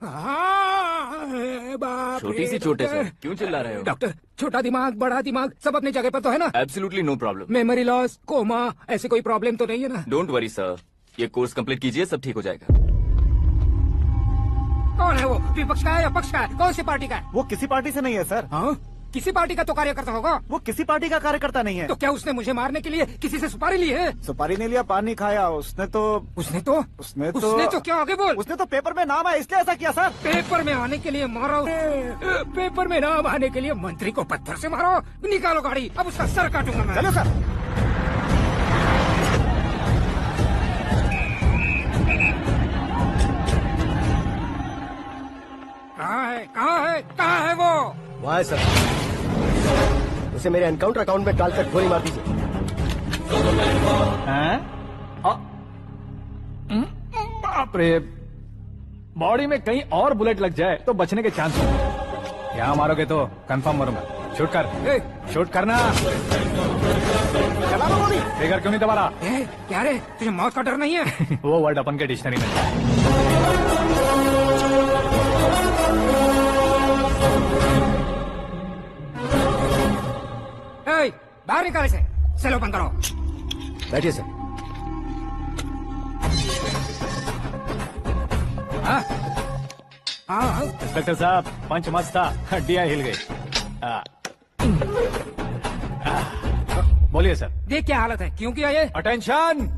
बाप छोटी रे, सी चोट है डॉक्टर। सर, क्यों चिल्ला रहे हो? डॉक्टर, छोटा दिमाग बड़ा दिमाग सब अपनी जगह पर तो है ना? Absolutely no problem. Memory loss, coma, ऐसी कोई प्रॉब्लम तो नहीं है ना? डोंट वरी सर, ये कोर्स कंप्लीट कीजिए, सब ठीक हो जाएगा। कौन है वो? विपक्ष का है या पक्ष का है? कौन सी पार्टी का है? वो किसी पार्टी से नहीं है सर। हाँ, किसी पार्टी का तो कार्यकर्ता होगा। वो किसी पार्टी का कार्यकर्ता नहीं है। तो क्या उसने मुझे मारने के लिए किसी से सुपारी ली है? सुपारी नहीं लिया, पान नहीं खाया। उसने तो उसने तो क्या आगे बोल? उसने तो पेपर में नाम है इसलिए ऐसा किया सर। पेपर में आने के लिए मारो, पेपर में नाम आने के लिए मंत्री को पत्थर से मारो। निकालो गाड़ी, अब उसका सर काटूंगा मैं। चलो सर। कहाँ है वो? वहाँ है सर, उसे मेरे एनकाउंटर अकाउंट में डालकर गोली मार दीजिए। बाप रे, बॉडी में कहीं और बुलेट लग जाए तो बचने के चांस होंगे। यहाँ मारोगे तो कंफर्म मरूंगा। शूट कर, शूट करना। चला लो गोली। फिगर क्यों नहीं दबा रहा? क्या रे, तुझे मौत का डर नहीं है? वो वर्ड अपन के डिक्शनरी में है। बाहर निकाले से, सेल ओपन करो। बैठिए सर। इंस्पेक्टर साहब, पंच मस्त था, हड्डियां हिल गई। बोलिए सर। देख क्या हालत है, क्यों किया ये? अटेंशन,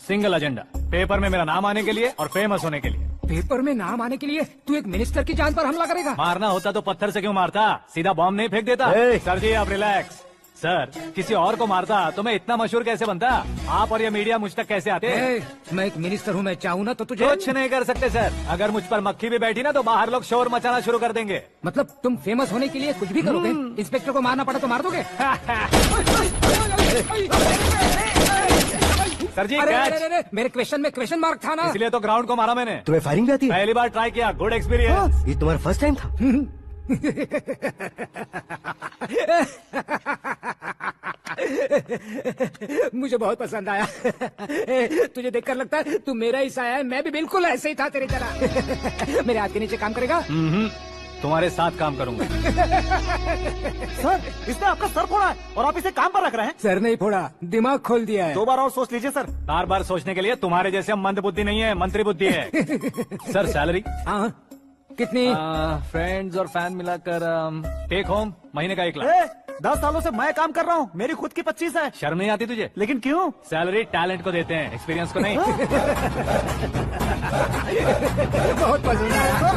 सिंगल एजेंडा, पेपर में मेरा नाम आने के लिए और फेमस होने के लिए। पेपर में नाम आने के लिए तू एक मिनिस्टर की जान पर हमला करेगा? मारना होता तो पत्थर से क्यों मारता, सीधा बॉम्ब नहीं फेंक देता। सर जी आप रिलैक्स। सर, किसी और को मारता तो मैं इतना मशहूर कैसे बनता? आप और ये मीडिया मुझ तक कैसे आते? मैं एक मिनिस्टर हूँ, मैं चाहूँ ना तो तुझे कुछ नहीं कर सकते सर। अगर मुझ पर मक्खी भी बैठी ना तो बाहर लोग शोर मचाना शुरू कर देंगे। मतलब तुम फेमस होने के लिए कुछ भी करोगे? इंस्पेक्टर को मारना पड़ा तो मार दोगे? सर जी अरे, मेरे क्वेश्चन में क्वेश्चन मार्क था ना, इसलिए तो ग्राउंड को मारा मैंने। तुम्हें फायरिंग भी आती है? पहली बार ट्राई किया, गुड एक्सपीरियंस। ये तुम्हारा फर्स्ट टाइम था? मुझे बहुत पसंद आया। तुझे देखकर लगता है तू मेरा ही साया है। मैं भी बिल्कुल ऐसे ही था तेरी तरह। मेरे हाथ के नीचे काम करेगा? तुम्हारे साथ काम करूंगा। सर, इसने आपका सर फोड़ा है और आप इसे काम पर रख रहे हैं। सर नहीं फोड़ा, दिमाग खोल दिया है। 2 बार और सोच लीजिए सर। बार बार सोचने के लिए तुम्हारे जैसे मंद बुद्धि नहीं है, मंत्री बुद्धि है। Sir salary? हाँ, कितनी? फ्रेंड्स और फैन मिलाकर टेक होम महीने का 1 लाख। 10 सालों से मैं काम कर रहा हूँ, मेरी खुद की 25 है। शर्म नहीं आती तुझे? लेकिन क्यों? सैलरी टैलेंट को देते हैं, एक्सपीरियंस को नहीं। बहुत पसंद आया।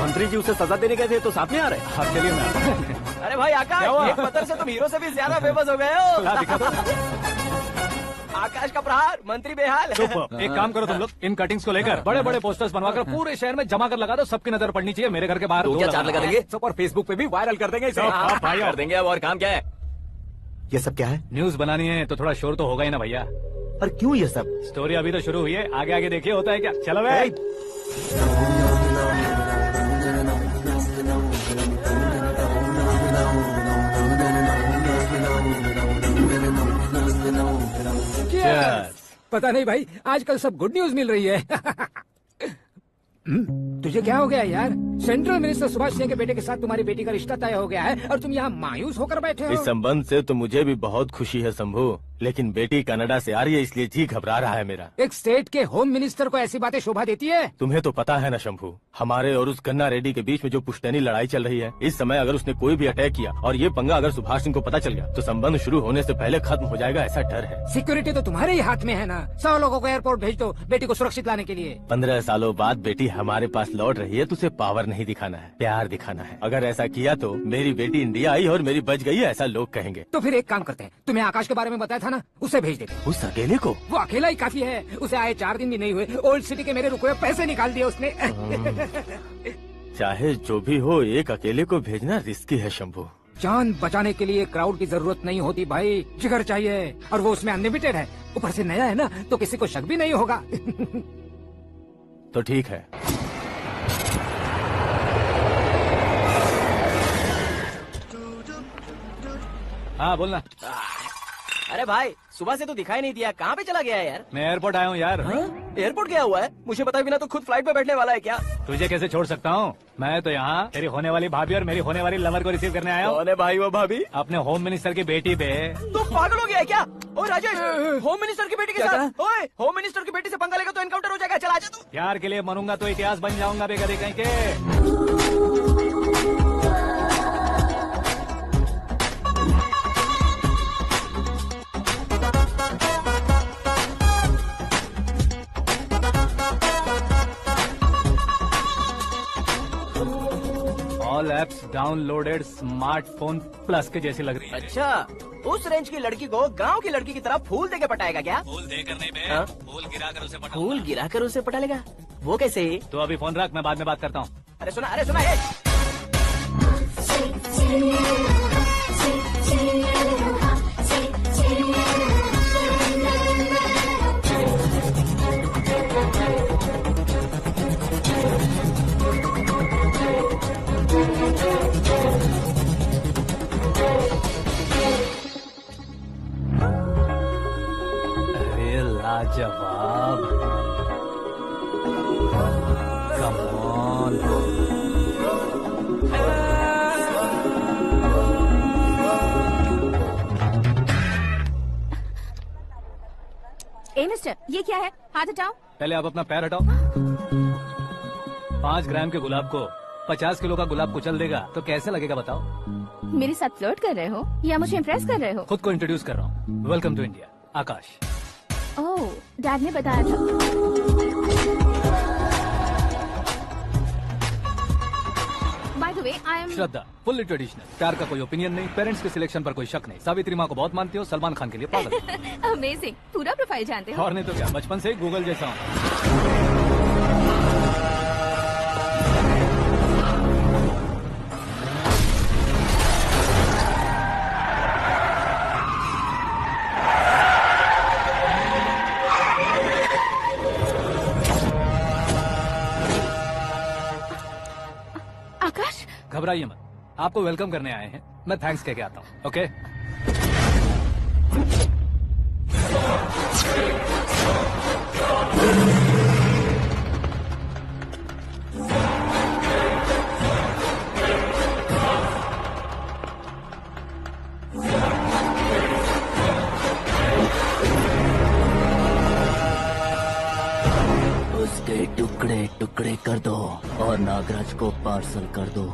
मंत्री जी उसे सजा देने गए थे तो साथ में आ रहे। हाँ चलिए मैं। अरे भाई आकाश, एक पत्थर से तुम हीरो से भी ज्यादा फेमस हो गए हो। दिखा दो। आकाश का प्रहार, मंत्री बेहाल। सुपर। एक काम करो तुम लोग, इन कटिंग्स को लेकर बड़े बड़े पोस्टर्स बनवाकर पूरे शहर में जमा कर लगा दो। सबकी नजर पड़नी चाहिए। मेरे घर के बाहर 2-4 लगा देंगे और फेसबुक पे भी वायरल कर देंगे इसे। भाई कर देंगे। अब और काम क्या है? ये सब क्या है? न्यूज बनानी है तो थोड़ा शोर तो होगा ही ना भैया। पर क्यों ये सब? स्टोरी अभी तो शुरू हुई है, आगे आगे देखिए होता है क्या। चलो भाई। पता नहीं भाई, आजकल सब गुड न्यूज मिल रही है। तुझे क्या हो गया यार? सेंट्रल मिनिस्टर सुभाष सिंह के बेटे के साथ तुम्हारी बेटी का रिश्ता तय हो गया है और तुम यहाँ मायूस होकर बैठे हो। इस संबंध से तो मुझे भी बहुत खुशी है शंभू, लेकिन बेटी कनाडा से आ रही है इसलिए जी घबरा रहा है मेरा। एक स्टेट के होम मिनिस्टर को ऐसी बातें शोभा देती है? तुम्हें तो पता है ना शंभू, हमारे और उस गन्ना रेड्डी के बीच में जो पुश्तैनी लड़ाई चल रही है। इस समय अगर उसने कोई भी अटैक किया और ये पंगा अगर सुभाष सिंह को पता चल गया तो संबंध शुरू होने से पहले खत्म हो जाएगा, ऐसा डर है। सिक्योरिटी तो तुम्हारे ही हाथ में है ना। 100 लोगों को एयरपोर्ट भेज दो बेटी को सुरक्षित लाने के लिए। 15 सालों बाद बेटी हमारे पास लौट रही है तो उसे पावर नहीं दिखाना है, प्यार दिखाना है। अगर ऐसा किया तो मेरी बेटी इंडिया आई और मेरी बच गई, ऐसा लोग कहेंगे। तो फिर एक काम करते हैं, तुम्हें आकाश के बारे में बताया था ना, उसे भेज देते। उस अकेले को? वो अकेला ही काफी है। उसे आए 4 दिन भी नहीं हुए, ओल्ड सिटी के मेरे रुके हुए पैसे निकाल दिए उसने। चाहे जो भी हो, एक अकेले को भेजना रिस्की है शंभू। जान बचाने के लिए क्राउड की जरूरत नहीं होती भाई, जिगर चाहिए और वो उसमें अनलिमिटेड है। ऊपर से नया है ना तो किसी को शक भी नहीं होगा। तो ठीक है। हाँ बोलना। अरे भाई सुबह से तो दिखाई नहीं दिया, कहाँ पे चला गया है यार? मैं एयरपोर्ट आया हूँ यार। एयरपोर्ट गया हुआ है? मुझे बताए बिना तो खुद फ्लाइट पे बैठने वाला है क्या? तुझे कैसे छोड़ सकता हूँ? मैं तो यहाँ तेरी होने वाली भाभी और मेरी होने वाली लवर को रिसीव करने आया हूँ। कौन है भाई वो भाभी? अपने होम मिनिस्टर की बेटी पे। तो पागल हो गया है क्या? ओ राजेश, होम मिनिस्टर की बेटी के साथ? ओए, होम मिनिस्टर की बेटी से पंगा लेगा तो एनकाउंटर हो जाएगा। चल आजा तू। प्यार के लिए मरूंगा तो इतिहास बन जाऊंगा बेगरी कहीं के। All apps downloaded smartphone plus के जैसी लग रही है। अच्छा, उस रेंज की लड़की को गांव की लड़की की तरह फूल देके पटाएगा क्या? फूल देकर नहीं बे, हाँ? फूल गिराकर उसे पटा। फूल गिराकर उसे पटा लेगा? वो कैसे? तो अभी फोन रख, मैं बाद में बात करता हूँ। अरे सुना ये। अरे लाजवाब, कम ऑन। ए मिस्टर, ये क्या है? हाथ हटाओ। पहले आप अपना पैर हटाओ। 5 ग्राम के गुलाब को 50 किलो का गुलाब कुचल देगा तो कैसे लगेगा बताओ? मेरे साथ फ्लर्ट कर रहे हो या मुझे इम्प्रेस कर रहे हो? खुद को इंट्रोड्यूस कर रहा हूँ। Welcome to India, Akash. Oh, dad ने बताया था। By the way, I am Shraddha, fully traditional. प्यार का कोई ओपिनियन नहीं, पेरेंट्स के सिलेक्शन पर कोई शक नहीं। सावित्री माँ को बहुत मानती हो, सलमान खान के लिए पागल। अमेजिंग, पूरा प्रोफाइल जानते हो। और नहीं तो क्या, बचपन से ही गूगल जैसा हूँ। आकाश, घबराइए मत, आपको वेलकम करने आए हैं। मैं थैंक्स कह के आता हूँ। ओके, उसके टुकड़े टुकड़े कर दो और नागराज को पार्सल कर दो।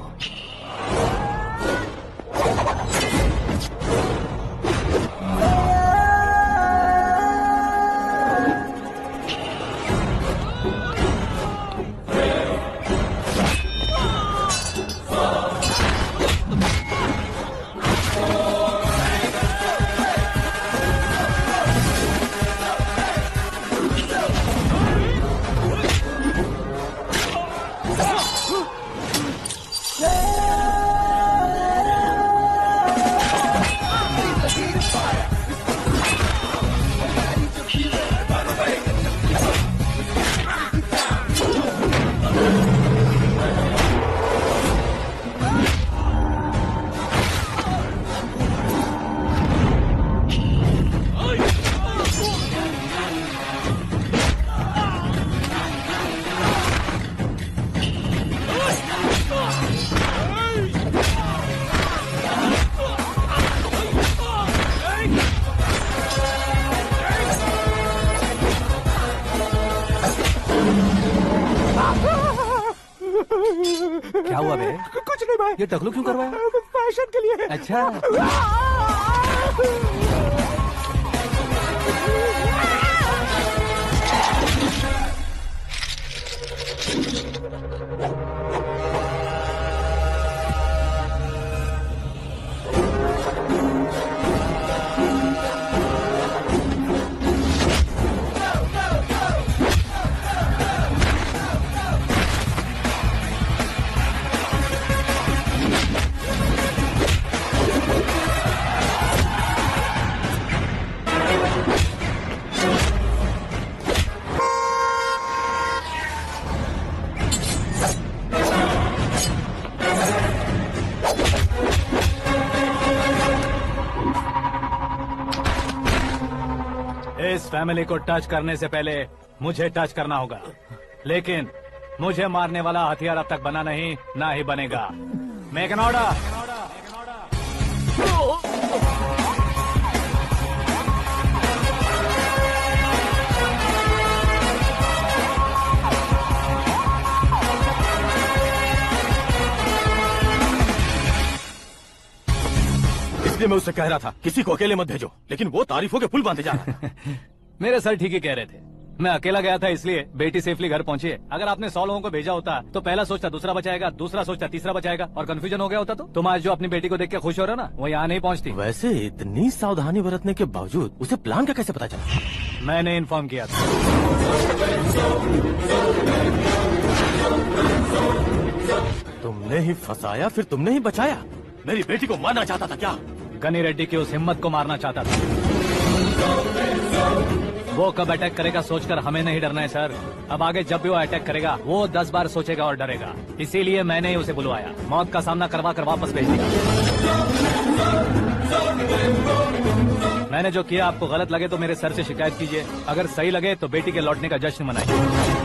क्या हुआ बे? कुछ नहीं भाई, ये टकलू क्यों करवाया? फैशन के लिए। अच्छा, फैमिली को टच करने से पहले मुझे टच करना होगा, लेकिन मुझे मारने वाला हथियार अब तक बना नहीं, ना ही बनेगा। Make an order. इसलिए मैं उससे कह रहा था किसी को अकेले मत भेजो, लेकिन वो तारीफों के पुल बांधे जा रहा है। मेरे सर ठीक ही कह रहे थे। मैं अकेला गया था इसलिए बेटी सेफली घर पहुंची है। अगर आपने 100 लोगों को भेजा होता तो पहला सोचता दूसरा बचाएगा, दूसरा सोचता तीसरा बचाएगा, और कंफ्यूजन हो गया होता। तो तुम आज जो अपनी बेटी को देख के खुश हो रहे हो ना, वो यहाँ नहीं पहुंचती। वैसे इतनी सावधानी बरतने के बावजूद उसे प्लान का कैसे पता चला? मैंने इन्फॉर्म किया था। तुमने ही फंसाया, फिर तुमने ही बचाया। मेरी बेटी को मारना चाहता था क्या? गनी रेड्डी की उस हिम्मत को मारना चाहता था। वो कब अटैक करेगा सोचकर हमें नहीं डरना है सर। अब आगे जब भी वो अटैक करेगा वो 10 बार सोचेगा और डरेगा। इसीलिए मैंने ही उसे बुलवाया। मौत का सामना करवा कर वापस भेज दिया। मैंने जो किया आपको गलत लगे तो मेरे सर से शिकायत कीजिए, अगर सही लगे तो बेटी के लौटने का जश्न मनाइए।